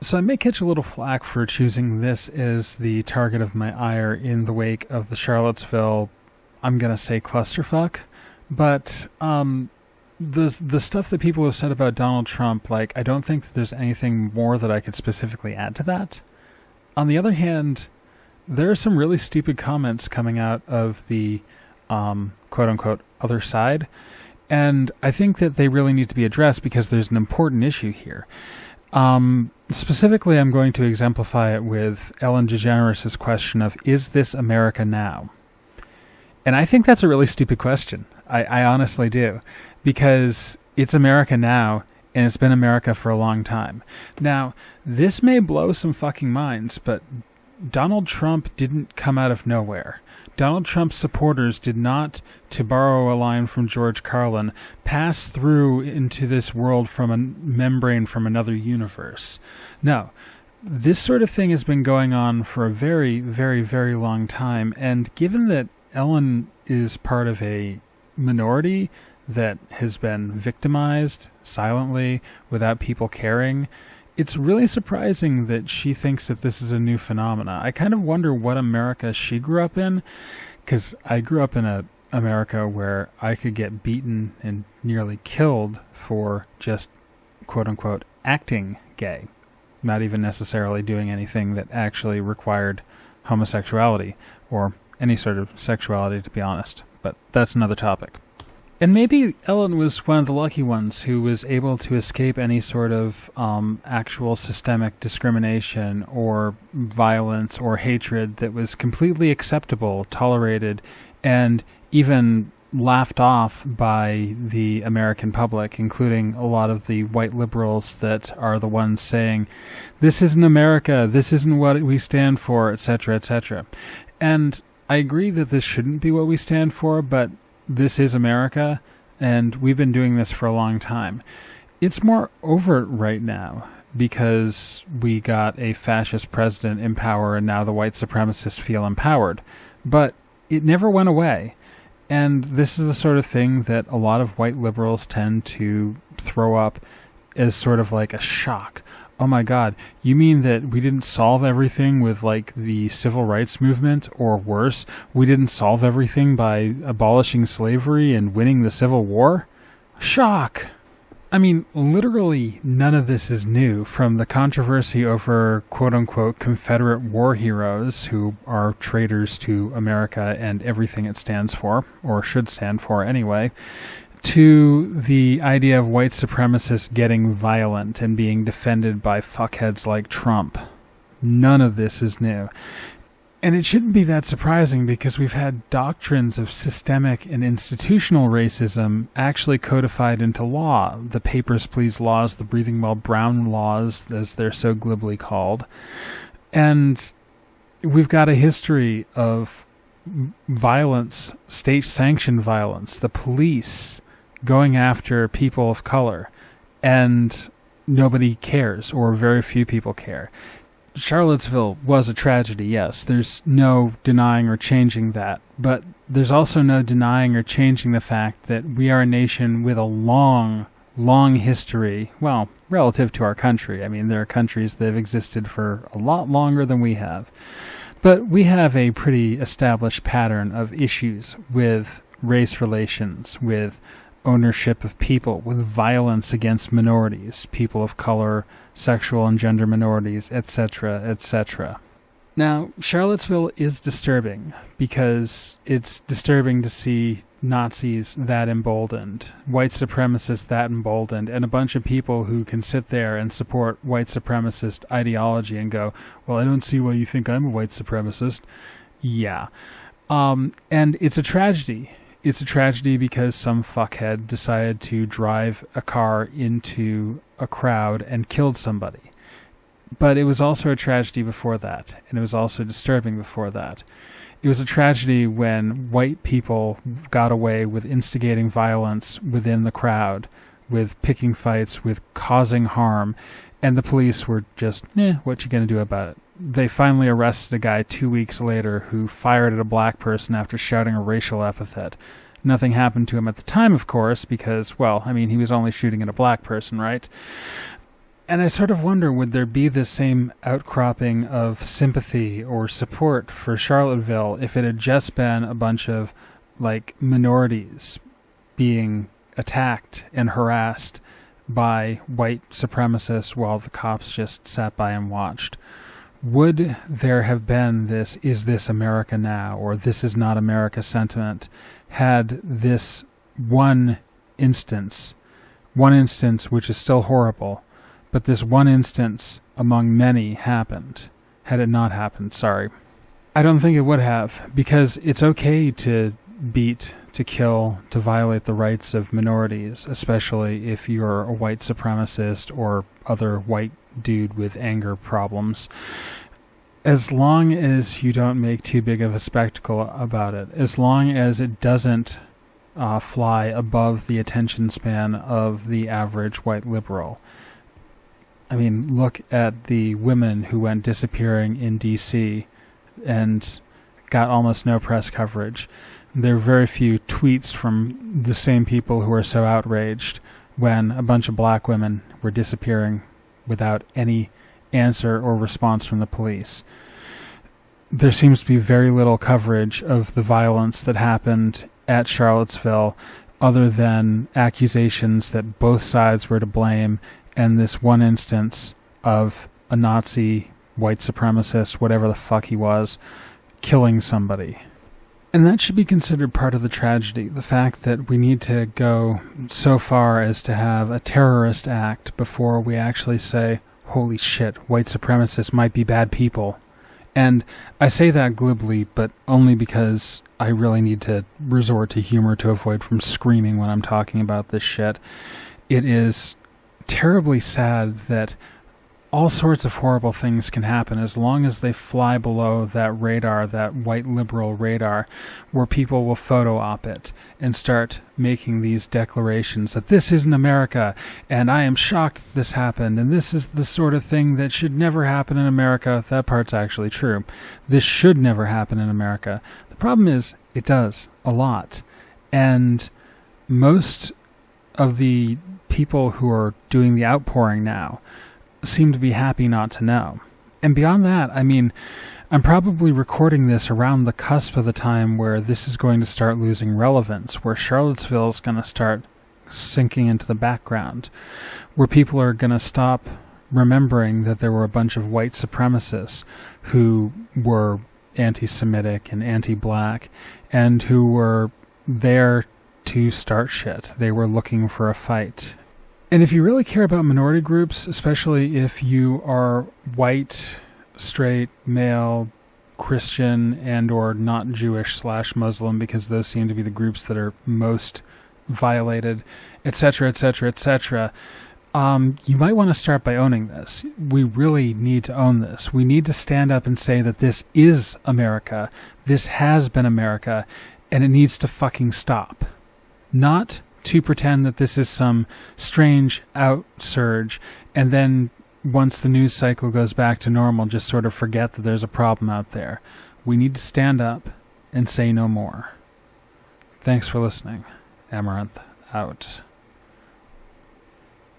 So I may catch a little flack for choosing this as the target of my ire in the wake of the Charlottesville, I'm going to say clusterfuck. But the stuff that people have said about Donald Trump, like, I don't think that there's anything more that I could specifically add to that. On the other hand, there are some really stupid comments coming out of the quote-unquote other side, and I think that they really need to be addressed because there's an important issue here. Specifically, I'm going to exemplify it with Ellen DeGeneres' question of, is this America now? And I think that's a really stupid question. I honestly do. Because it's America now, and it's been America for a long time. Now, this may blow some fucking minds, but Donald Trump didn't come out of nowhere. Donald Trump's supporters did not, to borrow a line from George Carlin, pass through into this world from a membrane from another universe. No, this sort of thing has been going on for a very, very, very long time, and given that Ellen is part of a minority that has been victimized silently without people caring, it's really surprising that she thinks that this is a new phenomena. I kind of wonder what America she grew up in, because I grew up in a America where I could get beaten and nearly killed for just, quote-unquote, acting gay, not even necessarily doing anything that actually required homosexuality or any sort of sexuality, to be honest. But that's another topic. And maybe Ellen was one of the lucky ones who was able to escape any sort of actual systemic discrimination or violence or hatred that was completely acceptable, tolerated, and even laughed off by the American public, including a lot of the white liberals that are the ones saying, this isn't America, this isn't what we stand for, etc., etc. And I agree that this shouldn't be what we stand for, but this is America, and we've been doing this for a long time. It's more overt right now because we got a fascist president in power and now the white supremacists feel empowered. But it never went away. And this is the sort of thing that a lot of white liberals tend to throw up as sort of like a shock. Oh my God, you mean that we didn't solve everything with like the civil rights movement, or worse, we didn't solve everything by abolishing slavery and winning the Civil War? Shock! I mean, literally none of this is new, from the controversy over quote-unquote Confederate war heroes who are traitors to America and everything it stands for, or should stand for anyway, to the idea of white supremacists getting violent and being defended by fuckheads like Trump. None of this is new. And it shouldn't be that surprising because we've had doctrines of systemic and institutional racism actually codified into law. The Papers, Please laws, the Breathing While Brown laws, as they're so glibly called. And we've got a history of violence, state-sanctioned violence, the police going after people of color, and nobody cares, or very few people care. Charlottesville was a tragedy, yes. There's no denying or changing that. But there's also no denying or changing the fact that we are a nation with a long, long history, well, relative to our country. I mean, there are countries that have existed for a lot longer than we have. But we have a pretty established pattern of issues with race relations, with ownership of people, with violence against minorities, people of color, sexual and gender minorities, etc., etc. Now, Charlottesville is disturbing because it's disturbing to see Nazis that emboldened, white supremacists that emboldened, and a bunch of people who can sit there and support white supremacist ideology and go, well, I don't see why you think I'm a white supremacist. Yeah. And it's a tragedy. It's a tragedy because some fuckhead decided to drive a car into a crowd and killed somebody. But it was also a tragedy before that, and it was also disturbing before that. It was a tragedy when white people got away with instigating violence within the crowd, with picking fights, with causing harm, and the police were just, what you gonna do about it? They finally arrested a guy 2 weeks later who fired at a black person after shouting a racial epithet. Nothing happened to him at the time, of course, because, well, I mean, he was only shooting at a black person, right? And I sort of wonder, would there be the same outcropping of sympathy or support for Charlotteville if it had just been a bunch of, like, minorities being attacked and harassed by white supremacists while the cops just sat by and watched? Would there have been this "is this America now" or "this is not America" sentiment had this one instance which is still horrible, but this one instance among many happened? Had it not happened, sorry. I don't think it would have, because it's okay to beat, to kill, to violate the rights of minorities, especially if you're a white supremacist or other white dude with anger problems, as long as you don't make too big of a spectacle about it, as long as it doesn't fly above the attention span of the average white liberal. I mean, look at the women who went disappearing in D.C. and got almost no press coverage. There are very few tweets from the same people who are so outraged when a bunch of black women were disappearing without any answer or response from the police. There seems to be very little coverage of the violence that happened at Charlottesville, other than accusations that both sides were to blame, and this one instance of a Nazi, white supremacist, whatever the fuck he was, killing somebody. And that should be considered part of the tragedy, the fact that we need to go so far as to have a terrorist act before we actually say, holy shit, white supremacists might be bad people. And I say that glibly, but only because I really need to resort to humor to avoid from screaming when I'm talking about this shit. It is terribly sad that all sorts of horrible things can happen as long as they fly below that radar, that white liberal radar, where people will photo op it and start making these declarations that this isn't America, and I am shocked this happened, and this is the sort of thing that should never happen in America. That part's actually true. This should never happen in America. The problem is, it does a lot. And most of the people who are doing the outpouring now seem to be happy not to know. And beyond that, I mean, I'm probably recording this around the cusp of the time where this is going to start losing relevance, where Charlottesville is going to start sinking into the background, where people are going to stop remembering that there were a bunch of white supremacists who were anti-Semitic and anti-black and who were there to start shit. They were looking for a fight. And if you really care about minority groups, especially if you are white, straight, male, Christian, and or not Jewish/Muslim, because those seem to be the groups that are most violated, etc., etc., etc., you might want to start by owning this. We really need to own this. We need to stand up and say that this is America, this has been America, and it needs to fucking stop. Not to pretend that this is some strange outsurge, and then once the news cycle goes back to normal, just sort of forget that there's a problem out there. We need to stand up and say no more. Thanks for listening. Amaranth out.